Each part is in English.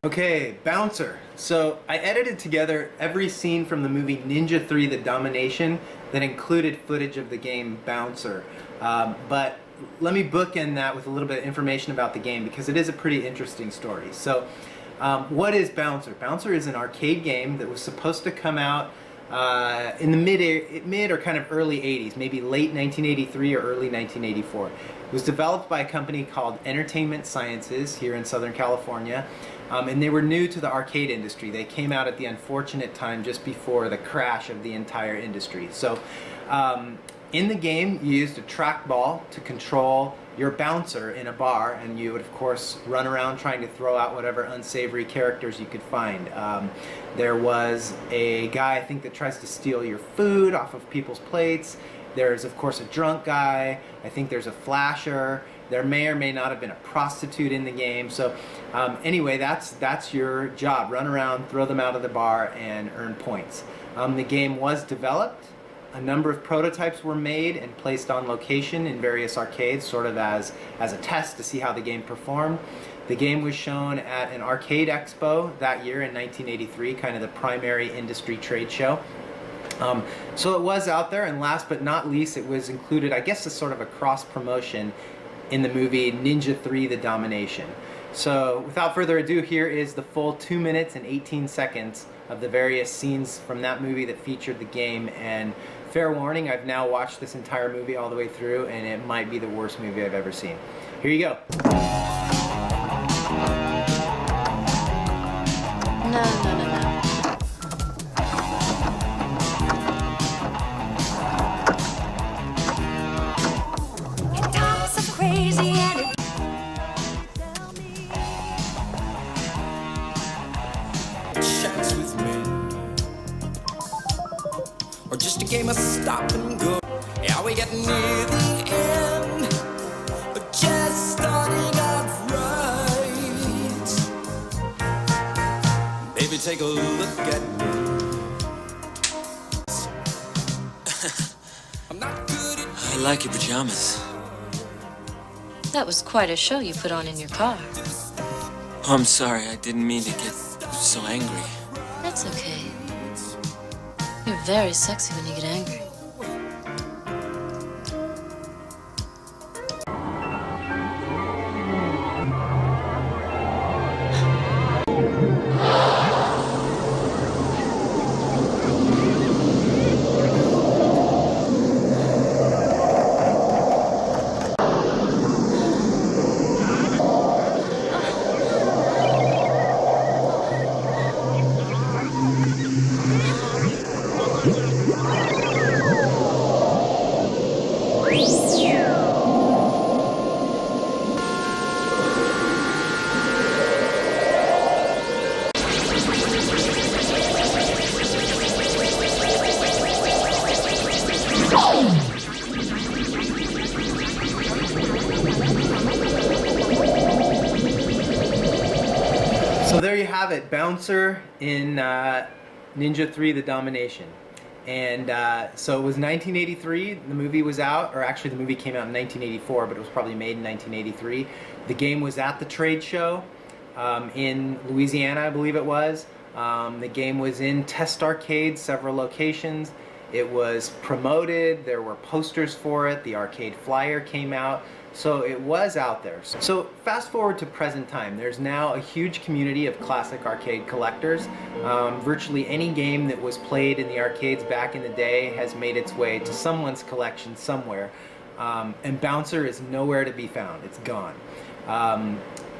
Okay, Bouncer. So I edited together every scene from the movie Ninja 3: The Domination that included footage of the game Bouncer. But let me bookend that with a little bit of information about the game because it is a pretty interesting story. So what is Bouncer? Bouncer is an arcade game that was supposed to come out in the mid or kind of early 80s, maybe late 1983 or early 1984. It was developed by a company called Entertainment Sciences here in Southern California. And they were new to the arcade industry. They came out at the unfortunate time just before the crash of the entire industry. So in the game, you used a trackball to control your bouncer in a bar, and you would of course run around trying to throw out whatever unsavory characters you could find. There was a guy, I think, that tries to steal your food off of people's plates. There's of course a drunk guy. I think there's a flasher. There may or may not have been a prostitute in the game. So anyway, that's your job. Run around, throw them out of the bar, and earn points. The game was developed. A number of prototypes were made and placed on location in various arcades, sort of as a test to see how the game performed. The game was shown at an arcade expo that year in 1983, kind of the primary industry trade show. So it was out there, and last but not least, it was included, I guess, as sort of a cross-promotion in the movie Ninja 3: The Domination. So without further ado, here is the full 2 minutes and 18 seconds of the various scenes from that movie that featured the game. And fair warning, I've now watched this entire movie all the way through, and it might be the worst movie I've ever seen. Here you go. No. Chance with me, or just a game of stop and go. Yeah, we get near the end, but just starting out right. Baby, take a look at me. I'm not good at. I like your pajamas. That was quite a show you put on in your car. Oh, I'm sorry, I didn't mean to get so angry. That's okay. You're very sexy when you get angry. So there you have it, Bouncer in Ninja 3: The Domination. And so it was 1983, the movie was out, or actually the movie came out in 1984, but it was probably made in 1983. The game was at the trade show in Louisiana, I believe it was. The game was in test arcades, several locations. It was promoted, there were posters for it, the arcade flyer came out, so it was out there. So fast forward to present time, there's now a huge community of classic arcade collectors. Virtually any game that was played in the arcades back in the day has made its way to someone's collection somewhere. And Bouncer is nowhere to be found, it's gone.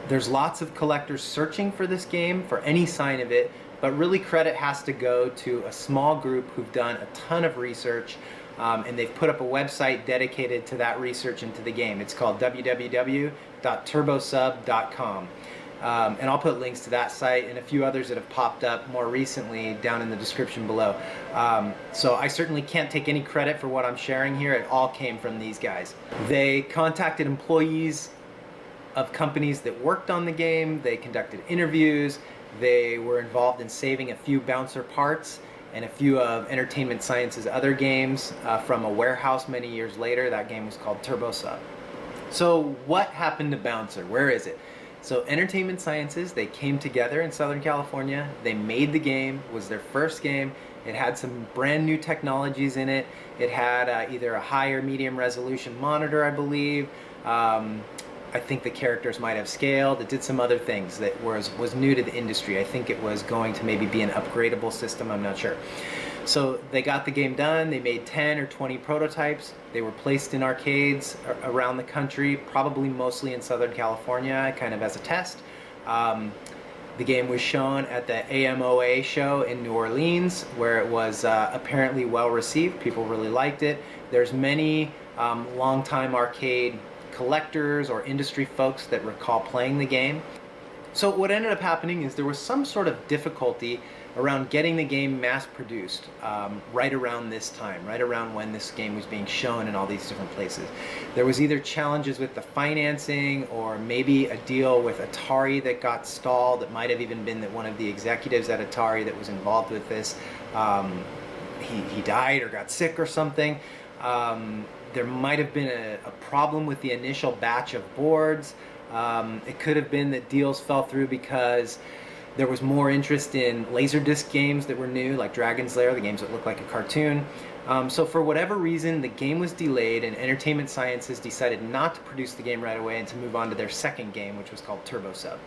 There's lots of collectors searching for this game, for any sign of it, but really credit has to go to a small group who've done a ton of research, and they've put up a website dedicated to that research into the game. It's called www.turbosub.com. And I'll put links to that site and a few others that have popped up more recently down in the description below. So I certainly can't take any credit for what I'm sharing here. It all came from these guys. They contacted employees of companies that worked on the game. They conducted interviews. They were involved in saving a few Bouncer parts and a few of Entertainment Science's other games from a warehouse many years later. That game was called Turbo Sub. So what happened to Bouncer? Where is it? So Entertainment Sciences, they came together in Southern California. They made the game. It was their first game. It had some brand new technologies in it. It had either a high or medium resolution monitor, I believe. I think the characters might have scaled. It did some other things that was new to the industry. I think it was going to maybe be an upgradable system. I'm not sure. So they got the game done. They made 10 or 20 prototypes. They were placed in arcades around the country, probably mostly in Southern California, kind of as a test. The game was shown at the AMOA show in New Orleans, where it was apparently well received. People really liked it. There's many longtime arcade collectors or industry folks that recall playing the game. So what ended up happening is there was some sort of difficulty around getting the game mass produced right around this time, right around when this game was being shown in all these different places. There was either challenges with the financing or maybe a deal with Atari that got stalled. It might have even been that one of the executives at Atari that was involved with this, he died or got sick or something. There might have been a problem with the initial batch of boards. It could have been that deals fell through because there was more interest in Laserdisc games that were new, like Dragon's Lair, the games that look like a cartoon. So for whatever reason, the game was delayed, and Entertainment Sciences decided not to produce the game right away and to move on to their second game, which was called Turbo Sub.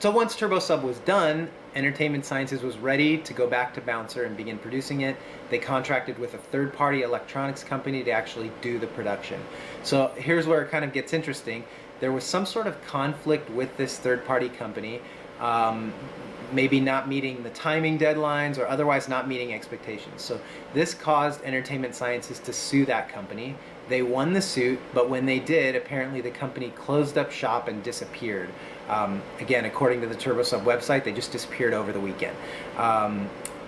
So once Turbo Sub was done, Entertainment Sciences was ready to go back to Bouncer and begin producing it. They contracted with a third-party electronics company to actually do the production. So here's where it kind of gets interesting. There was some sort of conflict with this third-party company, maybe not meeting the timing deadlines or otherwise not meeting expectations. So this caused Entertainment Sciences to sue that company. They won the suit, but when they did, apparently the company closed up shop and disappeared. Again, according to the Turbo Sub website, they just disappeared over the weekend.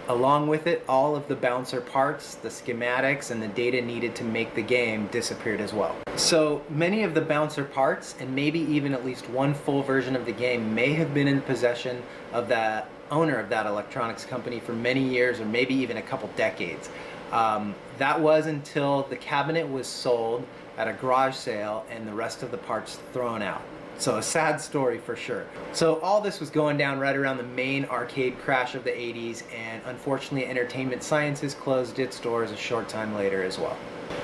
Along with it, all of the Bouncer parts, the schematics, and the data needed to make the game disappeared as well. So many of the Bouncer parts, and maybe even at least one full version of the game, may have been in possession of the owner of that electronics company for many years, or maybe even a couple decades. That was until the cabinet was sold at a garage sale and the rest of the parts thrown out. So a sad story for sure. So all this was going down right around the main arcade crash of the 80s, and unfortunately Entertainment Sciences closed its doors a short time later as well.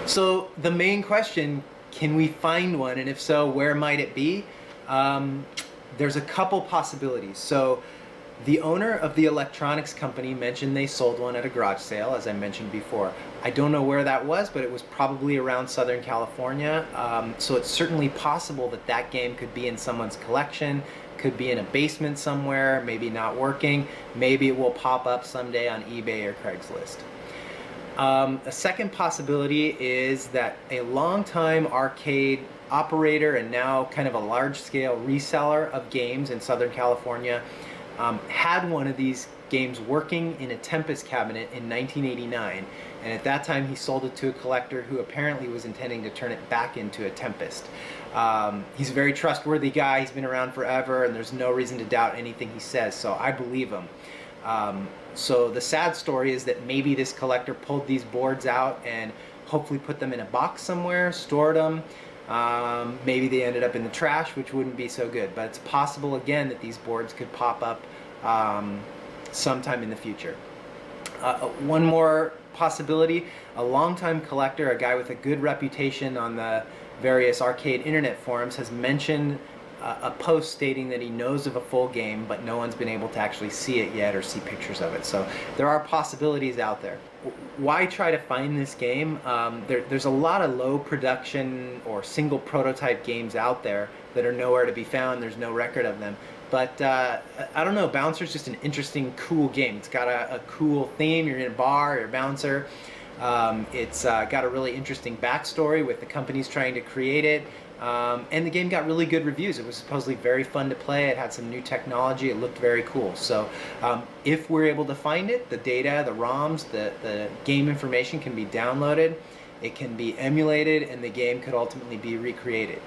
So the main question, can we find one, and if so, where might it be? There's a couple possibilities. So the owner of the electronics company mentioned they sold one at a garage sale, as I mentioned before. I don't know where that was, but it was probably around Southern California. So it's certainly possible that that game could be in someone's collection, could be in a basement somewhere, maybe not working. Maybe it will pop up someday on eBay or Craigslist. A second possibility is that a longtime arcade operator and now kind of a large-scale reseller of games in Southern California had one of these games working in a Tempest cabinet in 1989, and at that time he sold it to a collector who apparently was intending to turn it back into a Tempest. He's a very trustworthy guy, he's been around forever, and there's no reason to doubt anything he says, so I believe him. So the sad story is that maybe this collector pulled these boards out and hopefully put them in a box somewhere, stored them. Maybe they ended up in the trash, which wouldn't be so good. But it's possible, again, that these boards could pop up sometime in the future. One more possibility, a longtime collector, a guy with a good reputation on the various arcade internet forums, has mentioned a post stating that he knows of a full game, but no one's been able to actually see it yet or see pictures of it. So there are possibilities out there. Why try to find this game? There's a lot of low production or single prototype games out there that are nowhere to be found. There's no record of them. But I don't know, Bouncer's just an interesting, cool game. It's got a cool theme. You're in a bar, you're a bouncer. It's got a really interesting backstory with the companies trying to create it. And the game got really good reviews. It was supposedly very fun to play. It had some new technology. It looked very cool. So if we're able to find it, the data, the ROMs, the game information can be downloaded. It can be emulated, and the game could ultimately be recreated.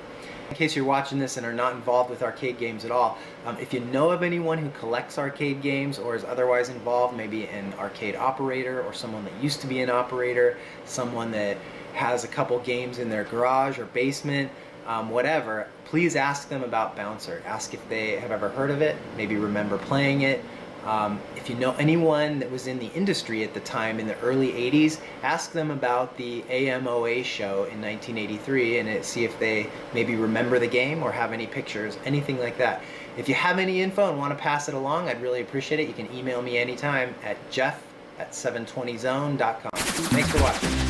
In case you're watching this and are not involved with arcade games at all, if you know of anyone who collects arcade games or is otherwise involved, maybe an arcade operator or someone that used to be an operator, someone that has a couple games in their garage or basement, whatever, please ask them about Bouncer. Ask if they have ever heard of it, maybe remember playing it. If you know anyone that was in the industry at the time in the early 80s, ask them about the AMOA show in 1983 and see if they maybe remember the game or have any pictures, anything like that. If you have any info and want to pass it along, I'd really appreciate it. You can email me anytime at jeff@720zone.com. Thanks for watching.